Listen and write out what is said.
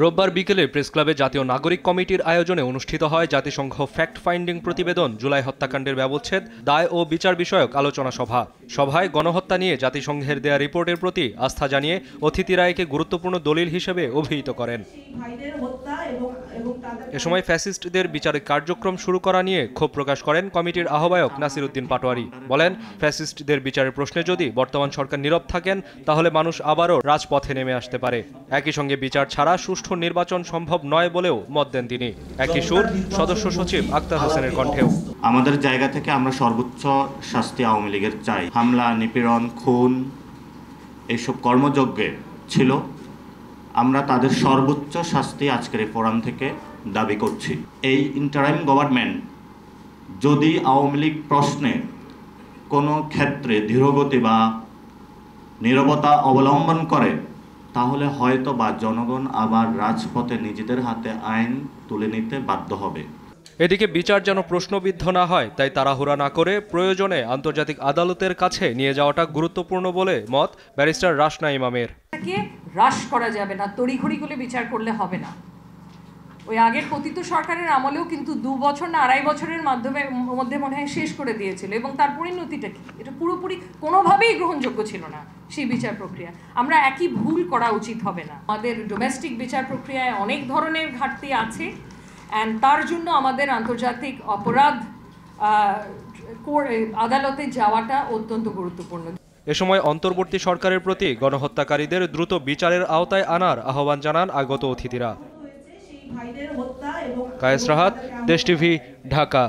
রোববার বিকেলে প্রেসক্লাবে জাতীয় নাগরিক কমিটির আয়োজনে অনুষ্ঠিত হয় জাতিসংঘ ফ্যাক্ট ফাইন্ডিং প্রতিবেদন জুলাই হত্যাকাণ্ডের ব্যবচ্ছেদ দায় ও বিচার বিষয়ক আলোচনা সভা। সভায় গণহত্যা নিয়ে জাতিসংঘের দেয়া রিপোর্টের প্রতি আস্থা জানিয়ে অতিথিরা একে গুরুত্বপূর্ণ দলিল হিসেবে অভিহিত করেন। এ সময় ফ্যাসিস্টদের বিচারিক কার্যক্রম শুরু করা নিয়ে ক্ষোভ প্রকাশ করেন কমিটির আহ্বায়ক নাসির উদ্দিন পাটোয়ারি। বলেন, ফ্যাসিস্টদের বিচারের প্রশ্নে যদি বর্তমান সরকার নীরব থাকেন তাহলে মানুষ আবারও রাজপথে নেমে আসতে পারে। একই সঙ্গে বিচার ছাড়া সুষ্ঠু নির্বাচন সম্ভব নয় বলেও মত দেন তিনি। একই সুর সদস্য সচিব আক্তার হোসেনের কণ্ঠেও। আমাদের জায়গা থেকে আমরা সর্বোচ্চ শাস্তি আওয়ামী লীগের চাই। হামলা, নিপীড়ন, খুন এইসব কর্মযজ্ঞে ছিল, আমরা তাদের সর্বোচ্চ শাস্তি আজকের এই ফোরাম থেকে দাবি করছি। এই ইন্টারিম গভর্নমেন্ট যদি আওয়ামী লীগ প্রশ্নে কোনো ক্ষেত্রে ধীরগতি বা নীরবতা অবলম্বন করে তাহলে হয়তো বা জনগণ আবার রাজপথে নিজেদের হাতে আইন তুলে নিতে বাধ্য হবে। এদিকে বিচার যেন প্রশ্নবিদ্ধ না হয় তাই তাড়াহুড়া না করে প্রয়োজনে আন্তর্জাতিক আদালতের কাছে নিয়ে যাওয়াটা গুরুত্বপূর্ণ বলে মত ব্যারিস্টার রাশনা ইমামের। হ্রাস করা যাবে না, তড়িঘড়ি করে বিচার করলে হবে না। ওই আগের পতিত সরকারের আমলেও কিন্তু 2 বছর না 2.5 বছরের মধ্যে মনে হয় শেষ করে দিয়েছিল, এবং তার পরিণতিটা কি? এটা পুরোপুরি কোনোভাবেই গ্রহণযোগ্য ছিল না সেই বিচার প্রক্রিয়া। আমরা একই ভুল করা উচিত হবে না। আমাদের ডোমেস্টিক বিচার প্রক্রিয়ায় অনেক ধরনের ঘাটতি আছে, অ্যান্ড তার জন্য আমাদের আন্তর্জাতিক অপরাধ আদালতে যাওয়াটা অত্যন্ত গুরুত্বপূর্ণ। এ সময় অন্তর্বর্তী সরকারের প্রতি গণহত্যাকারীদের দ্রুত বিচারের আওতায় আনার আহ্বান জানান আগত অতিথিরা। কায়েস রাহাত, দেশ টিভি, ঢাকা।